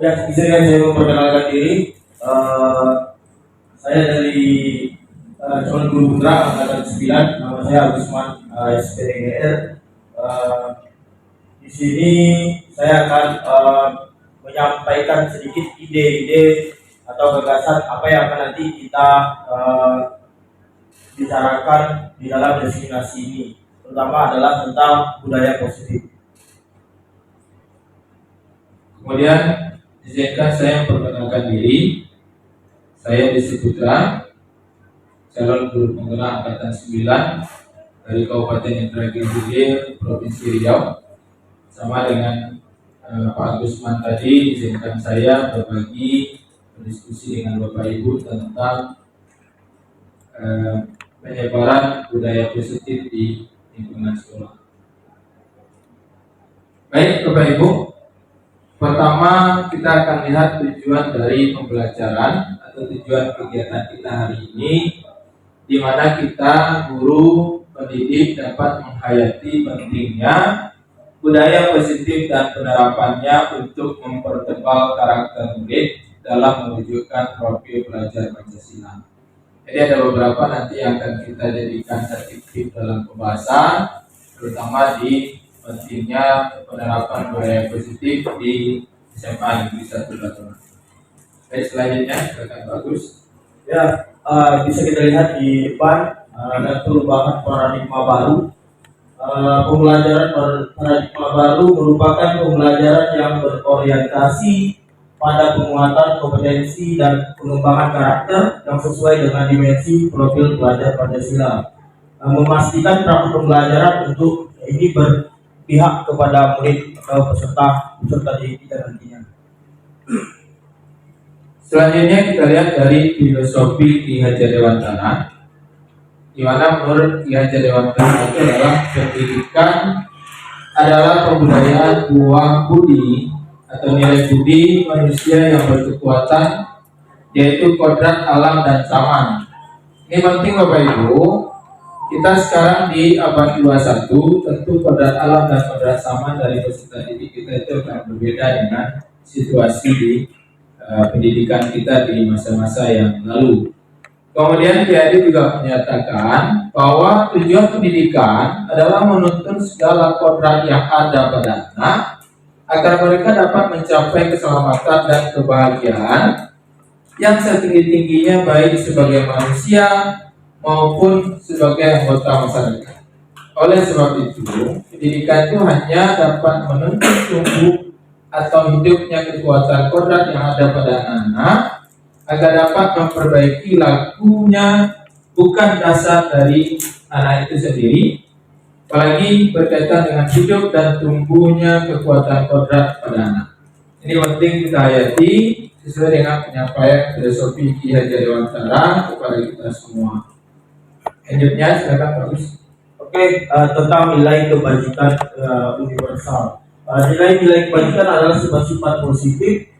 Ya, izinkan saya memperkenalkan diri. Saya dari calon guru putra angkatan 9. Nama saya Agusman SPDGR. Di sini saya akan menyampaikan sedikit ide-ide atau gagasan apa yang akan nanti kita bicarakan di dalam destinasi ini. Pertama adalah tentang budaya positif. Kemudian izinkan saya memperkenalkan diri. Saya Desi Putra, calon guru penggerak angkatan 9 dari Kabupaten Indragiri Hilir, Provinsi Riau. Sama dengan Pak Agusman tadi, izinkan saya berbagi berdiskusi dengan Bapak Ibu tentang penyebaran budaya positif di lingkungan sekolah. Baik Bapak Ibu, pertama kita akan lihat tujuan dari pembelajaran atau tujuan kegiatan kita hari ini, di mana kita guru pendidik dapat menghayati pentingnya budaya positif dan penerapannya untuk mempertebal karakter murid dalam mewujudkan profil pelajar Pancasila. Jadi ada beberapa nanti yang akan kita jadikan tertib dalam pembahasan, terutama di pentingnya penerapan budaya positif di SMA Negeri 1 Batang. Baik, selanjutnya silakan Bagus. Ya, bisa kita lihat di depan ada perubahan paradigma baru. Pembelajaran paradigma baru merupakan pembelajaran yang berorientasi pada penguatan kompetensi dan pengembangan karakter yang sesuai dengan dimensi profil pelajar Pancasila. Memastikan praktik pembelajaran untuk ini berpihak kepada murid atau peserta didik kita nantinya. Selanjutnya kita lihat dari filosofi Ki Hajar Dewantara, di mana menurut Ki Hajar Dewantara itu adalah pendidikan adalah pembudayaan buah budi atau nilai budi manusia yang berkekuatan, yaitu kodrat alam dan zaman. Ini penting Bapak Ibu. Kita sekarang di abad 21, tentu kodrat alam dan kodrat zaman dari peserta didik kita itu akan berbeda dengan situasi di pendidikan kita di masa-masa yang lalu. Kemudian Kiai juga menyatakan bahwa tujuan pendidikan adalah menuntun segala kodrat yang ada pada anak agar mereka dapat mencapai keselamatan dan kebahagiaan yang setinggi-tingginya baik sebagai manusia maupun sebagai anggota masyarakat. Oleh sebab itu, pendidikan itu hanya dapat menuntun tumbuh atau hidupnya kekuatan kodrat yang ada pada anak-anak agar dapat memperbaiki lakunya, bukan dasar dari anak itu sendiri, apalagi berkaitan dengan hidup dan tumbuhnya kekuatan kodrat pada anak. Ini penting kita hayati sesuai dengan penyampaian filosofi Ki Hajar Dewantara kepada kita semua. Selanjutnya silakan Bagus. Oke, tentang nilai kebajikan universal. Nilai-nilai kebajikan adalah sifat-sifat positif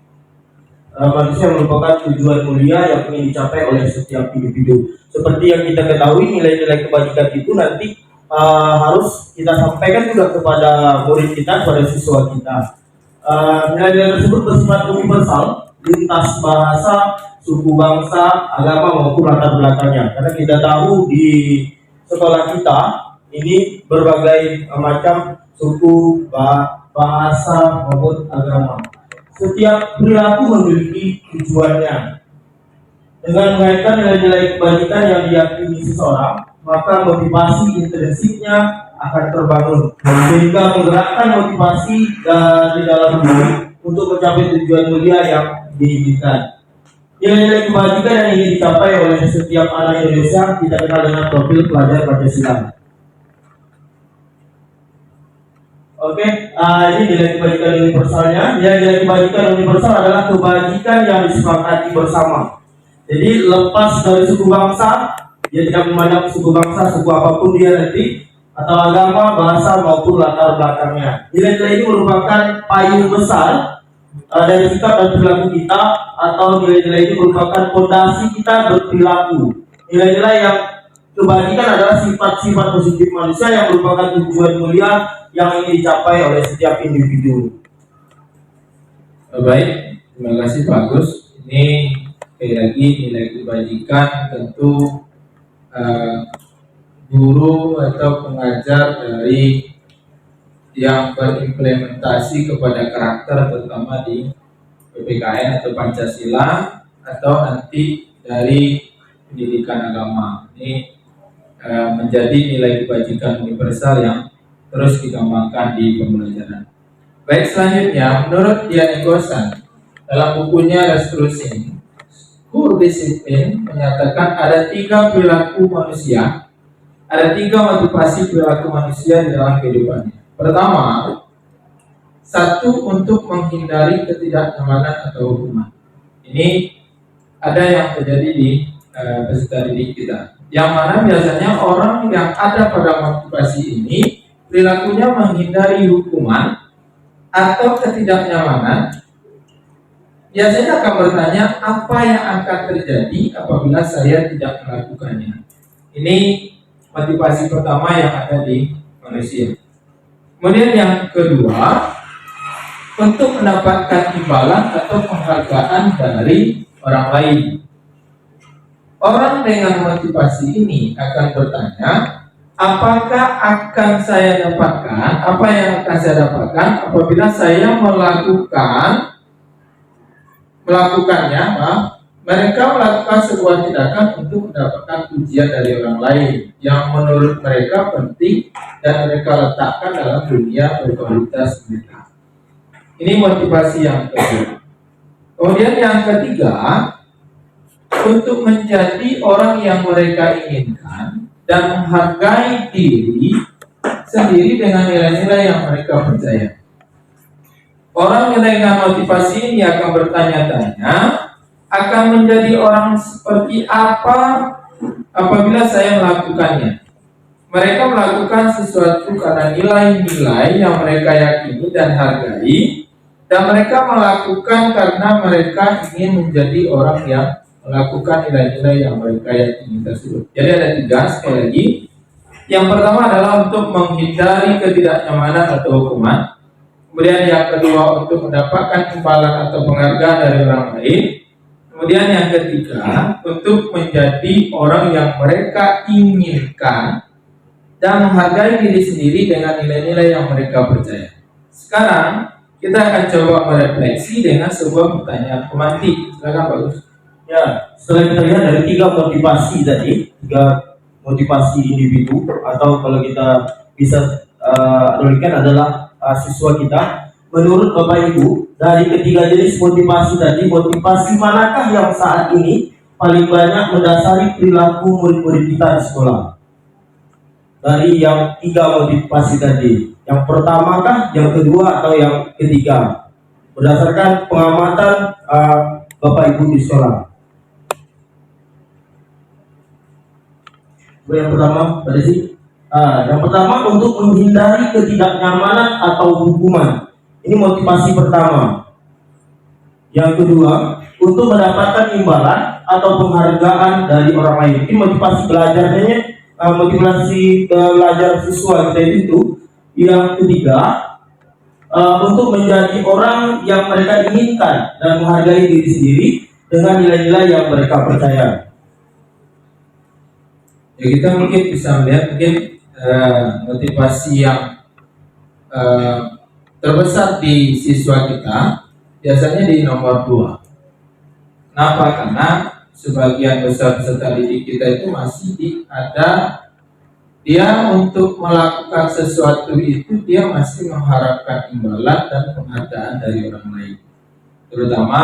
manusia merupakan tujuan mulia yang ingin dicapai oleh setiap individu. Seperti yang kita ketahui, nilai-nilai kebajikan itu nanti harus kita sampaikan juga kepada murid kita, kepada siswa kita. Nilai-nilai tersebut bersifat universal, lintas bahasa, suku, bangsa, agama maupun latar belakangnya. Karena kita tahu di sekolah kita ini berbagai macam suku, bahasa maupun agama. Setiap perilaku memiliki tujuannya. Dengan mengaitkan nilai-nilai kebajikan yang diyakini seseorang, maka motivasi intrinsiknya akan terbangun, sehingga menggerakkan motivasi dari dalam diri untuk mencapai tujuan mulia yang diinginkan. Nilai-nilai kebajikan yang ingin dicapai oleh setiap anak Indonesia kita kenal dengan profil pelajar Pancasila. Oke, ini nilai kebajikan universalnya. Nilai kebajikan universal adalah kebajikan yang disepakati bersama. Jadi lepas dari suku bangsa, dia tidak memandang suku bangsa, suku apapun dia nanti, atau agama, bahasa maupun latar belakangnya. Nilai-nilai ini merupakan payung besar dari sikap dan perilaku kita, atau nilai-nilai ini merupakan fondasi kita berperilaku. Nilai-nilai yang kebajikan adalah sifat-sifat positif manusia yang merupakan tujuan mulia yang ingin dicapai oleh setiap individu. Baik, Terima kasih, bagus. Ini sekali lagi nilai kebajikan tentu guru atau pengajar dari yang berimplementasi kepada karakter, terutama di PPKN atau Pancasila, atau nanti dari pendidikan agama. Ini menjadi nilai kebajikan universal yang terus dikembangkan di pembelajaran. Baik, selanjutnya menurut Dian Egosan dalam bukunya Restructuring, Core Discipline menyatakan ada 3 perilaku manusia, ada 3 motivasi perilaku manusia di dalam kehidupannya. Pertama, 1 untuk menghindari ketidaknyamanan atau hukuman. Ini ada yang terjadi di peserta didik kita, yang mana biasanya orang yang ada pada motivasi ini perilakunya menghindari hukuman atau ketidaknyamanan, biasanya akan bertanya apa yang akan terjadi apabila saya tidak melakukannya. Ini motivasi pertama yang ada di manusia. Kemudian yang kedua, untuk mendapatkan imbalan atau penghargaan dari orang lain. Orang dengan motivasi ini akan bertanya, apakah akan saya dapatkan, apa yang akan saya dapatkan apabila saya melakukannya, mereka melakukan sebuah tindakan untuk mendapatkan pujian dari orang lain yang menurut mereka penting dan mereka letakkan dalam dunia berkualitas mereka. Ini motivasi yang kedua. Kemudian yang ketiga, untuk menjadi orang yang mereka inginkan dan menghargai diri sendiri dengan nilai-nilai yang mereka percaya. Orang dengan motivasi ini akan bertanya-tanya, akan menjadi orang seperti apa apabila saya melakukannya. Mereka melakukan sesuatu karena nilai-nilai yang mereka yakini dan hargai, dan mereka melakukan karena mereka ingin menjadi orang yang melakukan nilai-nilai yang mereka yakini tersebut. Jadi ada 3 sekali lagi. Yang pertama adalah untuk menghindari ketidaknyamanan atau hukuman. Kemudian yang kedua untuk mendapatkan imbalan atau penghargaan dari orang lain. Kemudian yang ketiga untuk menjadi orang yang mereka inginkan dan menghargai diri sendiri dengan nilai-nilai yang mereka percaya. Sekarang kita akan coba merefleksi dengan sebuah pertanyaan pemantik. Silakan, bagus. Ya, setelah kita lihat dari 3 motivasi tadi, 3 motivasi individu, atau kalau kita bisa analogikan adalah siswa kita. Menurut Bapak Ibu, dari ketiga jenis motivasi tadi, motivasi manakah yang saat ini paling banyak mendasari perilaku murid-murid kita di sekolah? Dari yang 3 motivasi tadi, yang pertama kah, yang kedua, atau yang ketiga? Berdasarkan pengamatan Bapak Ibu di sekolah. Yang pertama, pada sini. Yang pertama untuk menghindari ketidaknyamanan atau hukuman. Ini motivasi pertama. Yang kedua, untuk mendapatkan imbalan atau penghargaan dari orang lain. Ini motivasi belajarnya, motivasi belajar siswa kita itu. Yang ketiga, untuk menjadi orang yang mereka inginkan dan menghargai diri sendiri dengan nilai-nilai yang mereka percaya. Ya, kita mungkin bisa melihat motivasi yang terbesar di siswa kita biasanya di nomor 2. Kenapa? Karena sebagian besar peserta didik kita itu masih ada dia untuk melakukan sesuatu itu dia masih mengharapkan imbalan dan penghargaan dari orang lain. Terutama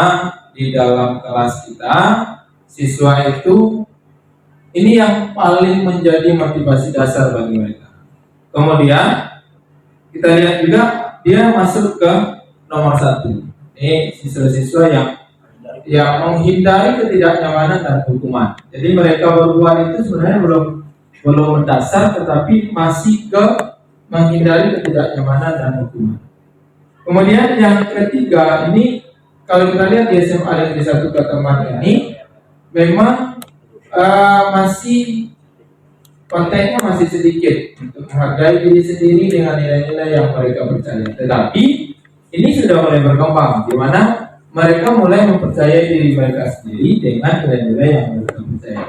di dalam kelas kita, siswa itu ini yang paling menjadi motivasi dasar bagi mereka. Kemudian kita lihat juga dia masuk ke nomor 1. Ini siswa-siswa yang menghindari ketidaknyamanan dan hukuman. Jadi mereka berbuat itu sebenarnya belum mendasar, tetapi masih ke menghindari ketidaknyamanan dan hukuman. Kemudian yang ketiga ini kalau kita lihat di SMA Negeri 1 Kateman ini memang masih kontennya masih sedikit untuk menghargai diri sendiri dengan nilai-nilai yang mereka percaya. Tetapi ini sudah mulai berkembang, di mana mereka mulai mempercayai diri mereka sendiri dengan nilai-nilai yang mereka percaya.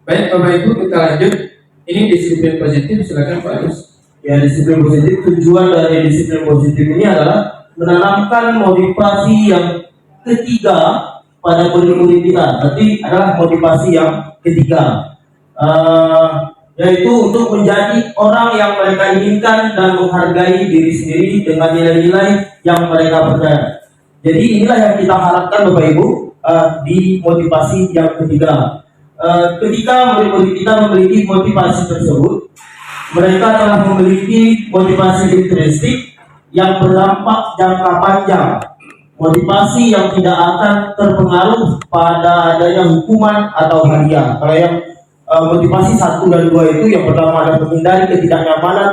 Baik Bapak Ibu, kita lanjut. Ini disiplin positif, silakan Pak Yus. Ya, disiplin positif, tujuan dari disiplin positif ini adalah menanamkan motivasi yang ketiga pada murid-murid kita. Berarti adalah motivasi yang ketiga, yaitu untuk menjadi orang yang mereka inginkan dan menghargai diri sendiri dengan nilai-nilai yang mereka percaya. Jadi inilah yang kita harapkan Bapak Ibu di motivasi yang ketiga. Ketika murid-murid kita memiliki motivasi tersebut, mereka telah memiliki motivasi intrinsik yang berdampak jangka panjang, motivasi yang tidak akan terpengaruh pada adanya hukuman atau hadiah. Kalau yang motivasi 1 dan 2 itu, yang pertama adalah menghindari ketidaknyamanan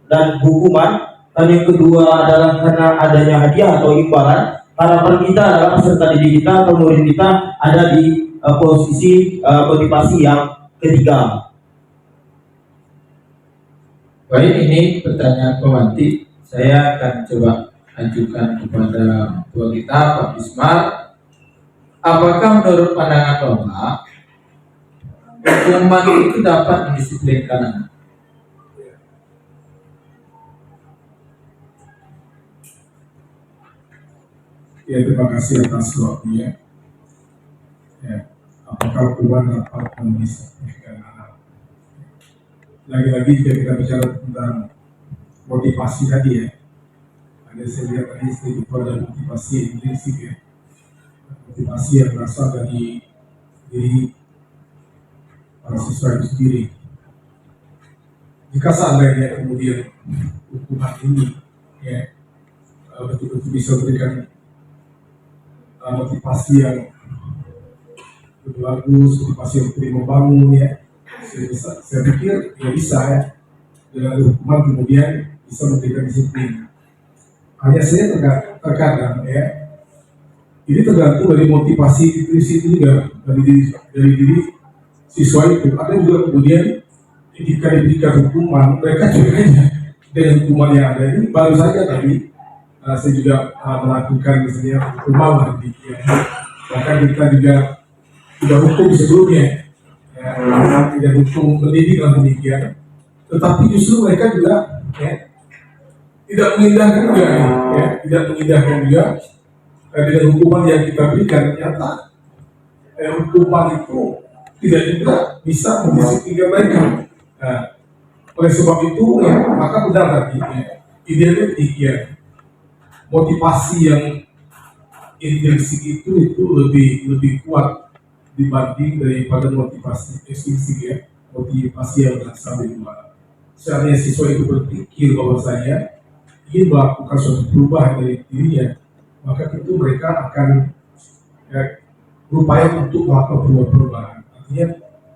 dan hukuman, dan yang kedua adalah karena adanya hadiah atau imbalan. Harapan kita adalah peserta didik kita atau murid kita ada di posisi motivasi yang ketiga. Baik, ini pertanyaan pemantik. Saya akan coba ajukan kepada ketua kita, Pak Bismar. Apakah menurut pandangan Bapak, hukuman itu dapat mendisiplinkan anak? Ya, terima kasih atas waktunya. Ya, apakah hukuman dapat mendisiplinkan anak? Lagi-lagi jika kita bicara tentang motivasi tadi ya, ada saya lihat tadi itu ada motivasi intrinsik ya, motivasi yang berasal dari diri para siswa itu sendiri. Jika seandainya kemudian hukuman ini ya betul-betul bisa memberikan motivasi yang bagus, motivasi yang lebih membangun ya, saya pikir ya bisa ya, dengan hukuman kemudian bisa memberikan disiplin. Hanya saya terkadang ya, ini tergantung dari motivasi itu juga dari diri siswa itu. Ada juga kemudian jika diberikan hukuman, mereka juga dengan hukuman yang ada ini baru saja tadi saya juga melakukan misalnya hukuman lagi ya. Bahkan kita juga tidak hukum sebelumnya ya, tidak hukum mendidik dan demikian, tetapi justru mereka juga ya, tidak mengindahkan juga ya, tidak mengindahkan juga dengan hukuman yang kita berikan. Ternyata hukuman itu tidak juga bisa mendisiplinkan mereka. Nah, oleh sebab itu ya, maka benar tadi ya, idealnya demikian. Motivasi yang intrinsik itu lebih kuat dibanding daripada motivasi ekstrinsik ya, motivasi yang berasal dari luar. Seandainya siswa itu berpikir bahwa saya ingin melakukan suatu perubahan dari dirinya, maka tentu mereka akan berupaya untuk melakukan perubahan. Artinya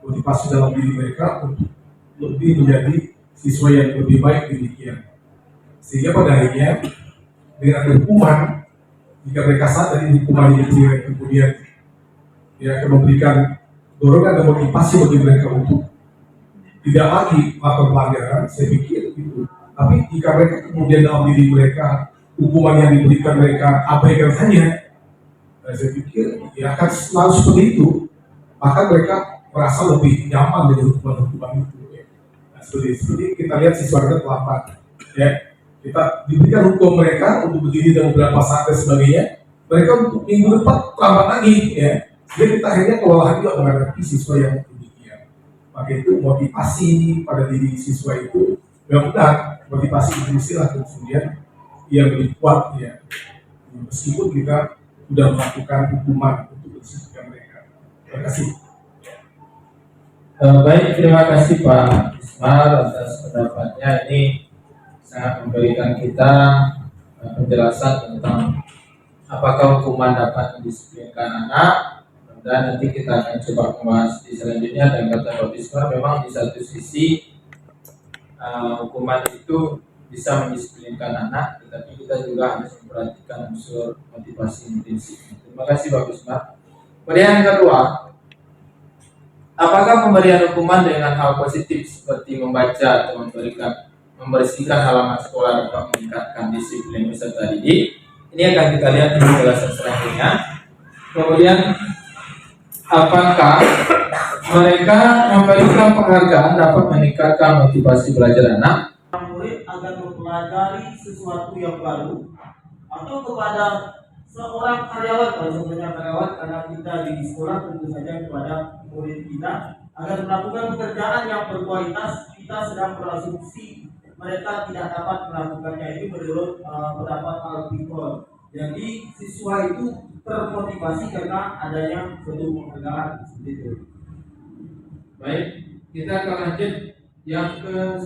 motivasi dalam diri mereka untuk lebih menjadi siswa yang lebih baik demikian. Sehingga pada akhirnya dengan hukuman, jika mereka sadar ini hukuman yang kemudian ya akan memberikan dorongan dan motivasi bagi mereka untuk tidak lagi melakukan pelanggaran, saya pikir itu. Tapi jika mereka kemudian dalam diri mereka hukuman yang diberikan mereka abaikan saja, saya pikir ya akan selalu seperti itu. Maka mereka merasa lebih nyaman dengan hukuman itu. Ya. Nah, seperti kita lihat siswa kita terlambat, ya kita diberikan hukum mereka untuk berdiri dalam beberapa saat dan sebagainya. Mereka untuk minggu depan terlambat lagi, ya. Jadi kita akhirnya kewalahan juga menghadapi siswa yang demikian. Maka itu motivasi pada diri siswa itu yang benar, motivasi itu istilah kemudian yang lebih kuat ya. Meskipun kita sudah melakukan hukuman untuk mendisiplinkan mereka. Terima kasih. Baik, terima kasih Pak Ismail atas pendapatnya. Ini sangat memberikan kita penjelasan tentang apakah hukuman dapat mendisiplinkan anak, dan nanti kita akan coba membahas di selanjutnya. Dan kata Pak Ismail, memang di satu sisi hukuman itu bisa mendisiplinkan anak, tetapi kita juga harus memperhatikan unsur motivasi intrinsik. Terima kasih Pak Ismail. Kemudian yang kedua, apakah pemberian hukuman dengan hal positif seperti membaca atau membersihkan halaman sekolah dapat meningkatkan disiplin peserta didik? Ini akan kita lihat di penjelasan selanjutnya. Kemudian, apakah mereka memberikan penghargaan dapat meningkatkan motivasi belajar anak? Murid agar mempelajari sesuatu yang baru, atau kepada seorang karyawan, kalau sebenarnya karyawan karena kita di sekolah, tentu saja kepada murid kita agar melakukan pekerjaan yang berkualitas. Kita sedang berasumsi mereka tidak dapat melakukannya, ini menurut pendapat Al-Fikr. Jadi siswa itu termotivasi karena adanya suatu penghargaan seperti itu. Baik, kita akan lanjut. Yang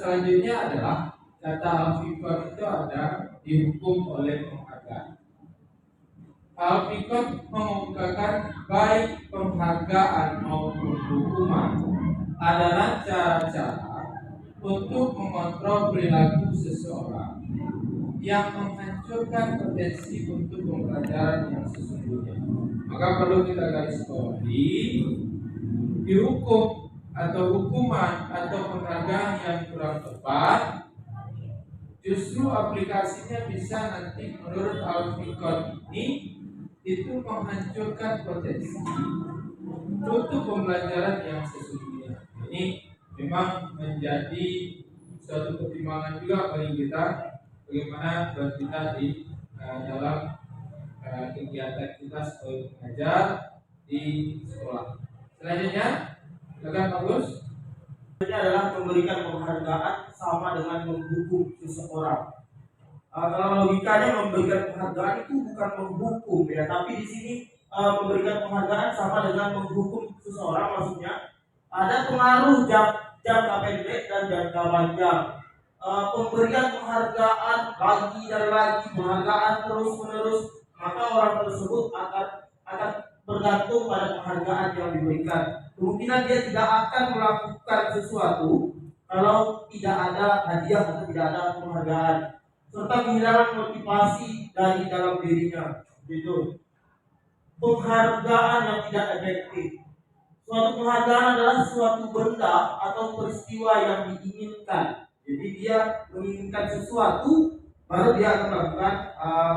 selanjutnya adalah kata Al-Fikr itu ada dihukum oleh penghargaan. Al-Fikr mengemukakan baik penghargaan maupun hukuman adalah cara-cara untuk mengontrol perilaku seseorang yang menghancurkan potensi untuk pembelajaran yang sesungguhnya. Maka perlu kita garis bawahi, dihukum atau hukuman atau penghargaan yang kurang tepat justru aplikasinya bisa nanti menurut Al-Fikr ini itu menghancurkan potensi untuk pembelajaran yang sesungguhnya. Ini memang menjadi suatu pertimbangan juga bagi kita bagaimana kita di dalam kegiatan kita sebagai pengajar di sekolah. Selanjutnya, silakan Bagus. Ini adalah memberikan penghargaan sama dengan menghukum seseorang. Kalau logikanya memberikan penghargaan itu bukan menghukum ya, tapi di sini memberikan penghargaan sama dengan menghukum seseorang, maksudnya ada pengaruh jangka pendek dan jangka panjang. Pemberian penghargaan lagi dan lagi, penghargaan terus menerus, maka orang tersebut akan bergantung pada penghargaan yang diberikan. Kemungkinan dia tidak akan melakukan sesuatu kalau tidak ada hadiah atau tidak ada penghargaan, serta kehilangan motivasi dari dalam dirinya. Gitu. Penghargaan yang tidak efektif. Suatu penghargaan adalah suatu benda atau peristiwa yang diinginkan. Jadi dia menginginkan sesuatu, baru dia akan melakukan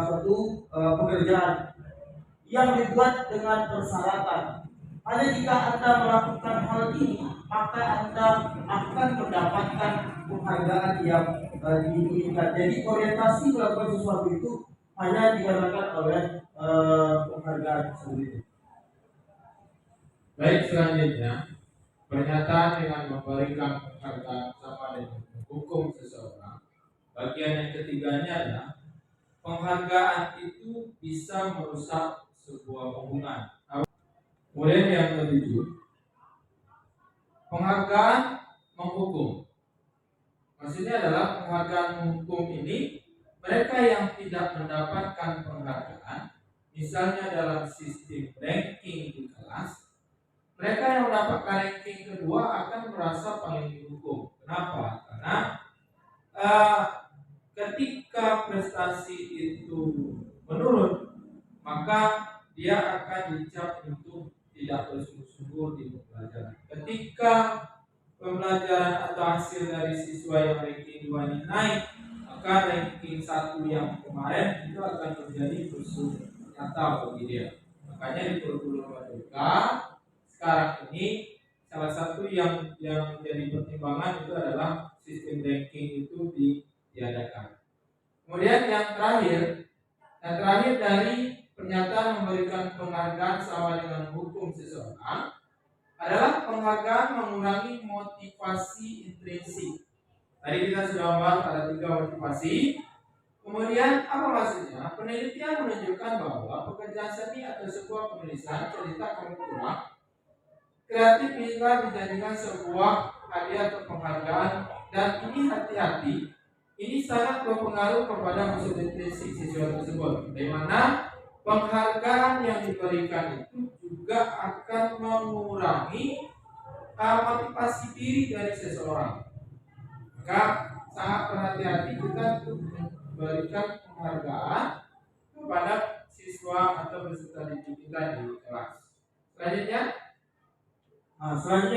suatu pekerjaan yang dibuat dengan persyaratan. Hanya jika Anda melakukan hal ini, maka Anda akan mendapatkan penghargaan yang diinginkan. Jadi orientasi melakukan sesuatu itu hanya dikarenakan oleh penghargaan sendiri. Baik, selanjutnya pernyataan dengan memberikan penghargaan sama dengan menghukum seseorang. Bagian yang ketiganya adalah penghargaan itu bisa merusak sebuah hubungan. Kemudian yang ketujuh, penghargaan menghukum. Maksudnya adalah penghargaan menghukum ini mereka yang tidak mendapatkan penghargaan, misalnya dalam sistem ranking di kelas, mereka yang mendapatkan ranking kedua akan merasa paling dihukum. Kenapa? Karena ketika prestasi itu menurun, maka dia akan dicap untuk tidak bersungguh-sungguh di pembelajaran. Ketika pembelajaran atau hasil dari siswa yang ranking 2 ini naik, maka ranking 1 yang kemarin itu akan menjadi musuh nyata bagi dia. Makanya di kurikulum merdeka sekarang ini salah satu yang menjadi pertimbangan itu adalah sistem ranking itu diadakan. Kemudian yang terakhir dari pernyataan memberikan penghargaan sama dengan hukum seseorang adalah penghargaan mengurangi motivasi intrinsik. Tadi kita sudah membahas ada 3 motivasi. Kemudian apa maksudnya? Penelitian menunjukkan bahwa pekerjaan seni atau sebuah penulisan cerita komputer kreatif hingga dijadikan sebuah hadiah atau penghargaan, dan ini hati-hati, ini sangat berpengaruh kepada maksud intrinsik siswa tersebut. Di mana penghargaan yang diberikan itu juga akan mengurangi motivasi diri dari seseorang. Maka sangat berhati-hati kita untuk memberikan penghargaan kepada siswa atau peserta didik kita di kelas. Selanjutnya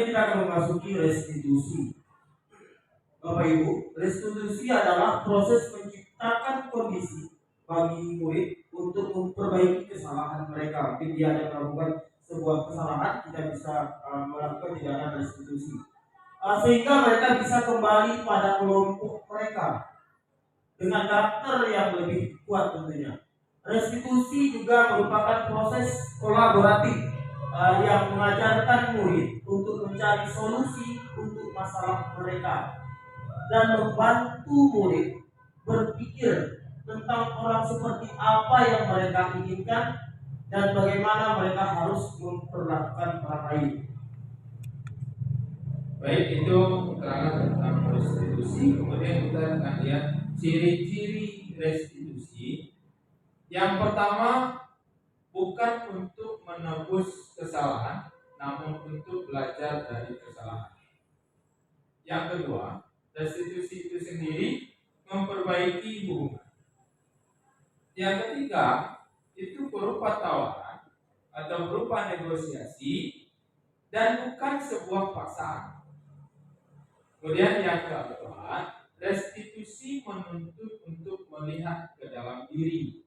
kita akan memasuki restitusi. Bapak Ibu, restitusi adalah proses menciptakan kondisi bagi murid untuk memperbaiki kesalahan mereka. Mungkin dia ada melakukan sebuah kesalahan, kita bisa melakukan tindakan restitusi. Sehingga mereka bisa kembali pada kelompok mereka dengan karakter yang lebih kuat tentunya. Restitusi juga merupakan proses kolaboratif yang mengajarkan murid untuk mencari solusi untuk masalah mereka dan membantu murid berpikir tentang orang seperti apa yang mereka inginkan dan bagaimana mereka harus memperlakukan orang lain. Baik, itu keterangan tentang restitusi. Kemudian kita akan lihat ciri-ciri restitusi. Yang pertama, bukan untuk menebus kesalahan, namun untuk belajar dari kesalahan. Yang kedua, restitusi itu sendiri memperbaiki hubungan. Yang ketiga, itu berupa tawaran atau berupa negosiasi dan bukan sebuah paksaan. Kemudian yang keempat, restitusi menuntut untuk melihat ke dalam diri.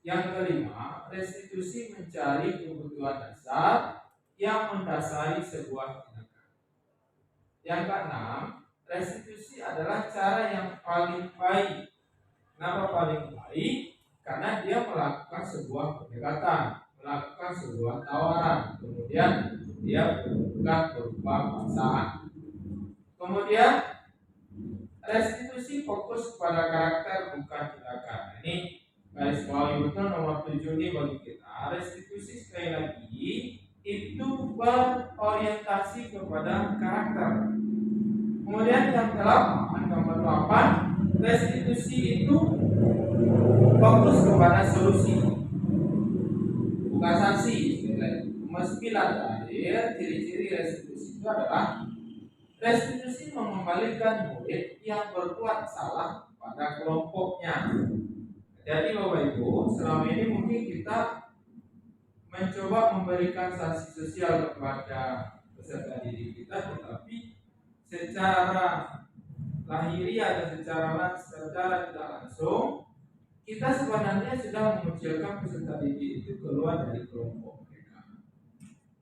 Yang kelima, restitusi mencari kebutuhan dasar yang mendasari sebuah tindakan. Yang keenam, restitusi adalah cara yang paling baik. Kenapa paling baik? Karena dia melakukan sebuah pendekatan, melakukan sebuah tawaran, kemudian dia bukan berupa paksaan. Kemudian restitusi fokus pada karakter bukan tindakan. Ini garis bawahi betul nomor 7 ini bagi kita. Restitusi sekali lagi itu berorientasi kepada karakter. Kemudian yang ke-8, nomor 8, restitusi itu fokus kepada solusi, bukan sanksi. Sembilan terakhir, ciri-ciri restitusi itu adalah restitusi mengembalikan murid yang berbuat salah pada kelompoknya. Jadi Bapak Ibu, selama ini mungkin kita mencoba memberikan sanksi sosial kepada peserta didik kita, tetapi secara lahiriah dan secara tidak langsung kita sebenarnya sudah mengucilkan peserta didik itu keluar dari kelompok mereka.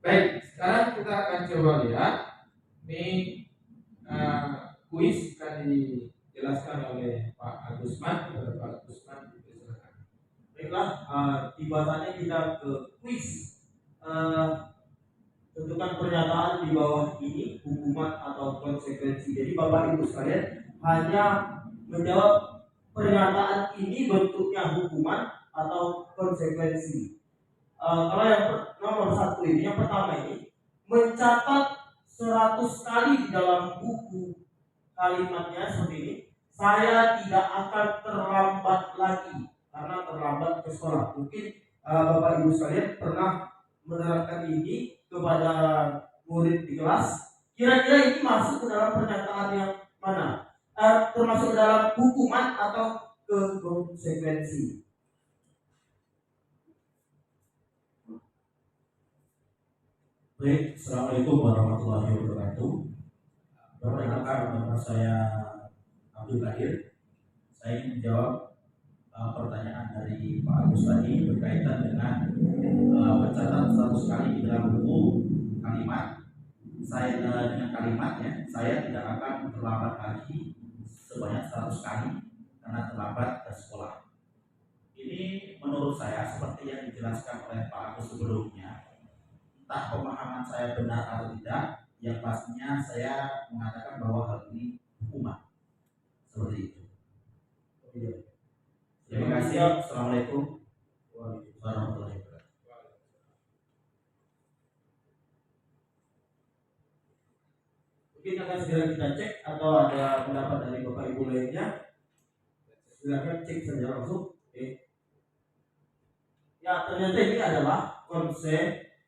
Baik, sekarang kita akan coba lihat ini kuis akan dijelaskan oleh Pak Agusman. Kepada Pak Agusman, silakan. Baiklah, tiba saatnya kita ke kuis. Tentukan pernyataan di bawah ini, hukuman atau konsekuensi. Jadi Bapak Ibu sekalian hanya menjawab pernyataan ini bentuknya hukuman atau konsekuensi. Kalau yang nomor 1 ini, yang pertama ini, mencatat 100 kali di dalam buku kalimatnya seperti ini. Saya tidak akan terlambat lagi karena terlambat ke sekolah. Mungkin Bapak Ibu sekalian pernah menerapkan ini kepada murid di kelas. Kira-kira ini masuk ke dalam pernyataan yang mana? Termasuk dalam hukuman atau ke konsekuensi? Baik, Assalamualaikum warahmatullahi wabarakatuh. Perkenalkan, nama saya Abdul Qadir. Saya ingin menjawab pertanyaan dari Pak Agus tadi berkaitan dengan mencatat 100 kali di dalam buku kalimat. Saya dengan kalimatnya, saya tidak akan terlambat lagi sebanyak 100 kali karena terlambat ke sekolah. Ini menurut saya seperti yang dijelaskan oleh Pak Agus sebelumnya. Entah pemahaman saya benar atau tidak, yang pastinya saya mengatakan bahwa hal ini hukuman. Seperti itu. Terima kasih. Assalamualaikum warahmatullahi wabarakatuh. Mungkin akan segera kita cek atau ada pendapat dari Bapak Ibu lainnya. Silakan cek saja langsung. Oke. Ya, ternyata ini adalah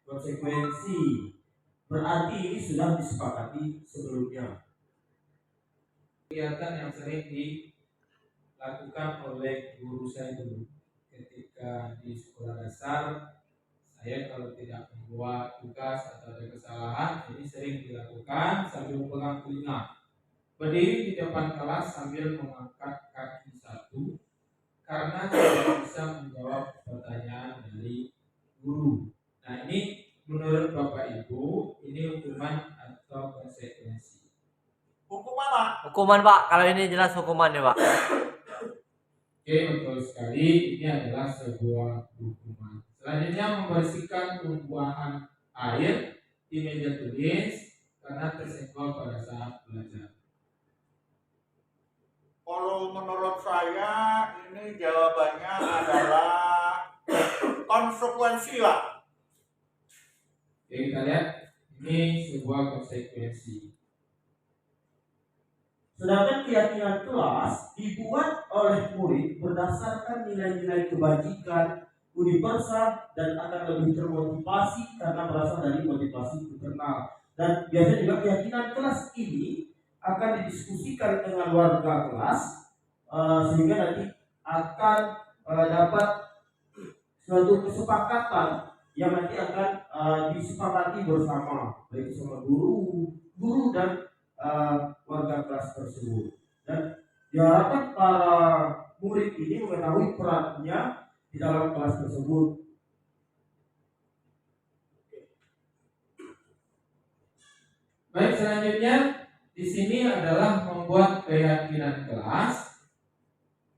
konsekuensi. Berarti ini sudah disepakati sebelumnya. Kegiatan yang sering dilakukan oleh guru saya dulu ketika di sekolah dasar. Saya kalau tidak membuat tugas atau ada kesalahan, ini sering dilakukan sambil pegang telinga, berdiri di depan kelas sambil mengangkat kaki satu, karena tidak bisa menjawab pertanyaan dari guru. Nah, ini menurut Bapak Ibu, ini hukuman atau konsekuensi? Hukuman Pak. Hukuman Pak, kalau ini jelas hukuman ya Pak. Oke, betul sekali. Ini adalah sebuah hukuman. Selanjutnya, membersihkan tumbuhan air di meja tulis karena tersenggol pada saat belajar. Kalau menurut saya ini jawabannya adalah konsekuensi Pak. Oke, kita lihat. Ini sebuah konsekuensi. Sedangkan keyakinan kelas dibuat oleh murid berdasarkan nilai-nilai kebajikan, universal, dan akan lebih termotivasi karena berasal dari motivasi internal. Dan biasanya juga keyakinan kelas ini akan didiskusikan dengan warga kelas sehingga nanti akan dapat suatu kesepakatan yang nanti akan disepakati bersama, baik sama guru dan warga kelas tersebut. Dan diharapkan para murid ini mengetahui perannya di dalam kelas tersebut. Baik, selanjutnya di sini adalah membuat keyakinan kelas.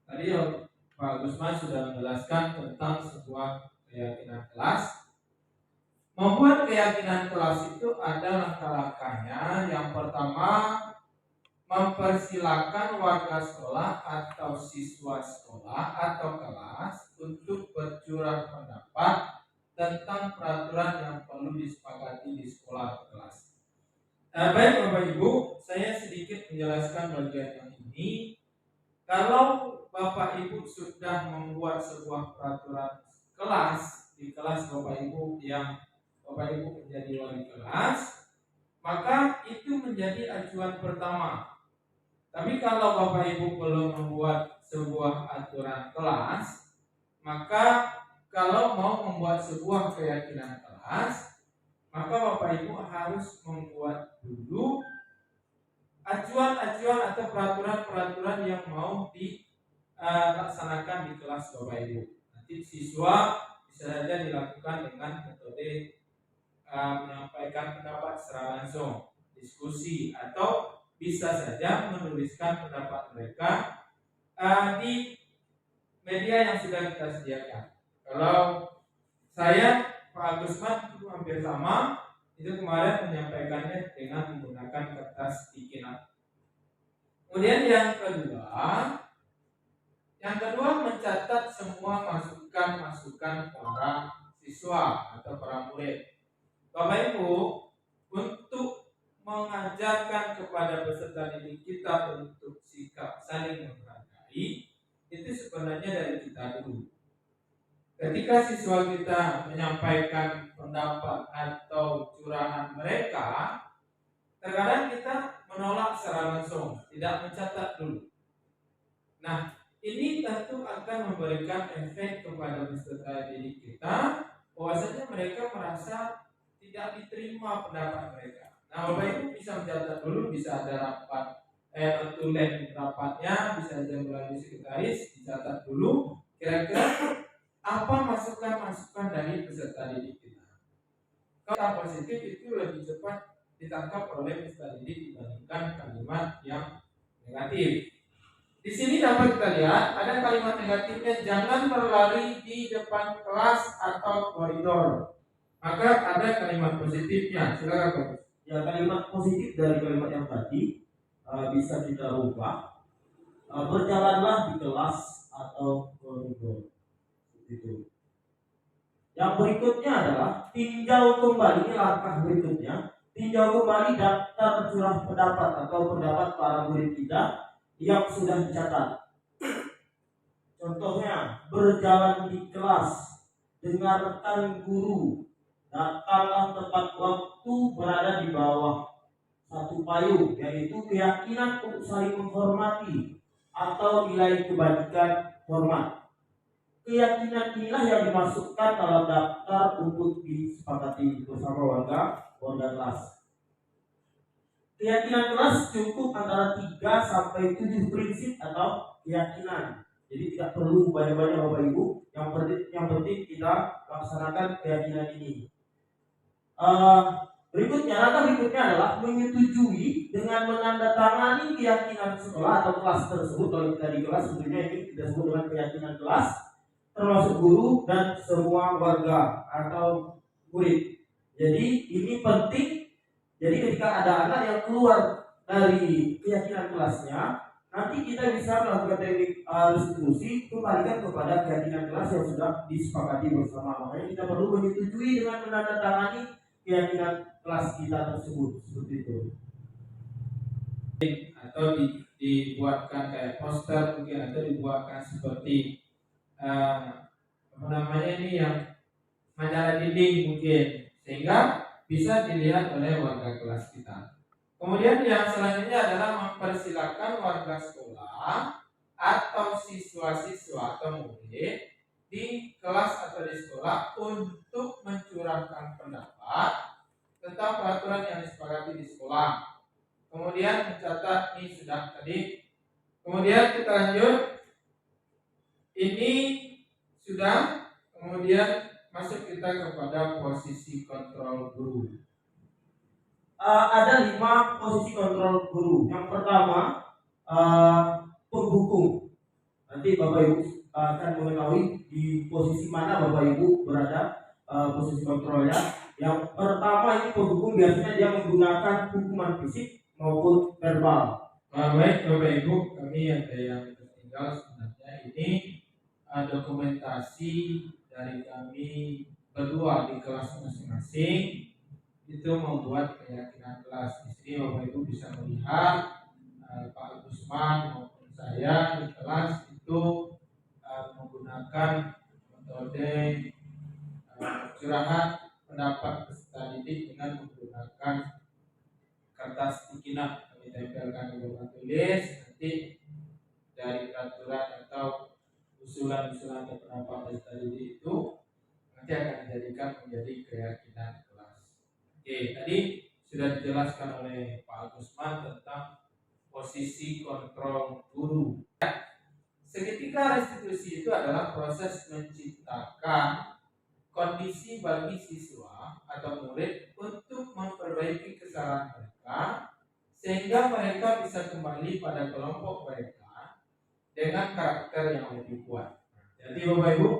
Tadi Pak Gusman sudah menjelaskan tentang sebuah keyakinan kelas. Membuat keyakinan kelas itu ada langkah-langkahnya. Yang pertama, mempersilakan warga sekolah atau siswa sekolah atau kelas untuk bercurah pendapat tentang peraturan yang perlu disepakati di sekolah atau kelas. Baik Bapak Ibu, saya sedikit menjelaskan bagian yang ini. Kalau Bapak Ibu sudah membuat sebuah peraturan kelas di kelas Bapak Ibu yang Bapak Ibu menjadi wali kelas, maka itu menjadi acuan pertama. Tapi kalau Bapak Ibu belum membuat sebuah aturan kelas, maka kalau mau membuat sebuah keyakinan kelas, maka Bapak Ibu harus membuat dulu acuan-acuan atau peraturan-peraturan yang mau dilaksanakan di kelas Bapak Ibu. Nanti siswa bisa saja dilakukan dengan metode menyampaikan pendapat secara langsung, diskusi, atau bisa saja menuliskan pendapat mereka di media yang sudah kita sediakan. Kalau saya, Pak Gusman, itu hampir sama. Itu kemarin menyampaikannya dengan menggunakan kertas bikinan. Kemudian yang kedua mencatat semua masukan-masukan para siswa atau para murid. Bapak Ibu, untuk mengajarkan kepada peserta didik kita untuk sikap saling menghargai, itu sebenarnya dari kita dulu. Ketika siswa kita menyampaikan pendapat atau curahan mereka, terkadang kita menolak secara langsung, tidak mencatat dulu. Nah, ini tentu akan memberikan efek kepada peserta didik kita, bahwasanya mereka merasa tidak diterima pendapat mereka. Nah, Bapak Ibu bisa mencatat dulu, bisa ada rapat tulen rapatnya, bisa saja melalui sekretaris, dicatat dulu kira-kira apa masukan-masukan dari peserta didik kita. Kalau positif itu lebih cepat ditangkap oleh peserta didik dibandingkan kalimat yang negatif. Di sini dapat kita lihat ada kalimat negatifnya, jangan berlari di depan kelas atau koridor. Maka ada kalimat positifnya. Silakan Pak. Ya, kalimat positif dari kalimat yang tadi bisa kita rubah. Berjalanlah di kelas atau koridor. Itu. Yang berikutnya adalah tinjau kembali, ini langkah berikutnya. Tinjau kembali daftar curah pendapat atau pendapat para murid kita yang sudah dicatat. Contohnya, berjalan di kelas, dengarkan guru, datanglah tepat waktu, berada di bawah satu payung, yaitu keyakinan untuk saling menghormati atau nilai kebajikan hormat. Keyakinan inilah yang dimasukkan dalam daftar untuk disepakati bersama warga kelas. Keyakinan kelas cukup antara 3 sampai 7 prinsip atau keyakinan. Jadi tidak perlu banyak-banyak Bapak Ibu. Yang penting kita laksanakan keyakinan ini. Langkah berikutnya adalah menyetujui dengan menandatangani keyakinan sekolah atau kelas tersebut. Kalau kita di kelas, tentunya ini kita sebut dengan keyakinan kelas, termasuk guru dan semua warga atau murid. Jadi ini penting. Jadi ketika ada anak yang keluar dari keyakinan kelasnya, nanti kita bisa melakukan teknik restitusi, kembalikan kepada keyakinan kelas yang sudah disepakati bersama. Makanya kita perlu menyetujui dengan menandatangani keyakinan kelas kita tersebut, seperti itu. Atau dibuatkan kayak poster mungkin, atau dibuatkan seperti ini yang majalah dinding mungkin, sehingga bisa dilihat oleh warga kelas kita. Kemudian yang selanjutnya adalah mempersilakan warga sekolah atau siswa-siswa atau murid di kelas atau di sekolah untuk mencurahkan pendapat tentang peraturan yang disepakati di sekolah. Kemudian mencatat, ini sudah tadi. Kemudian kita lanjut. Ini sudah. Kemudian masuk kita kepada posisi kontrol guru. Ada 5 posisi kontrol guru. Yang pertama, penghukum. Nanti Bapak Ibu akan mengetahui di posisi mana Bapak Ibu berada, posisi kontrolnya. Yang pertama ini penghukum, biasanya dia menggunakan hukuman fisik maupun verbal. Baik Bapak Ibu, kami ada yang tertinggal sebenarnya. Ini dokumentasi dari kami berdua di kelas masing-masing, itu membuat keyakinan kelas. Di sini Bapak Ibu bisa melihat Pak Gusman maupun saya di kelas itu menggunakan metode curahan pendapat peserta didik dengan menggunakan kertas sticky note. Kami tempelkan di papan tulis, nanti dari peraturan atau usulan-usulan atau pendapat peserta didik itu nanti akan dijadikan menjadi keyakinan kelas. Oke, tadi sudah dijelaskan oleh Pak Gusman tentang posisi kontrol guru. Seketika restitusi itu adalah proses menciptakan kondisi bagi siswa atau murid untuk memperbaiki kesalahan mereka, sehingga mereka bisa kembali pada kelompok mereka dengan karakter yang lebih kuat. Jadi Bapak Ibu,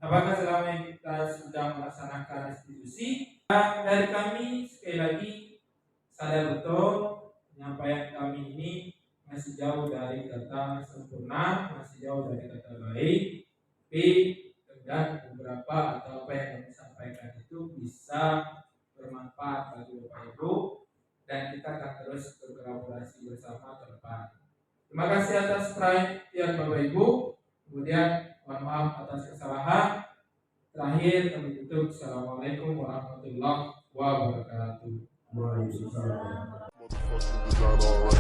apakah selama kita sudah melaksanakan restitusi? Dari kami sekali lagi sadar betul penyampaian kami ini masih jauh dari kata sempurna, masih jauh dari kata baik, tapi dan beberapa atau apa yang kami sampaikan itu bisa bermanfaat bagi Bapak Ibu, dan kita akan terus berkolaborasi bersama ke depan. Terima kasih atas perhatian Bapak Ibu. Kemudian mohon maaf atas kesalahan. Terakhir kami tutup. Assalamualaikum warahmatullahi wabarakatuh. Waalaikumsalam. Motherfucker,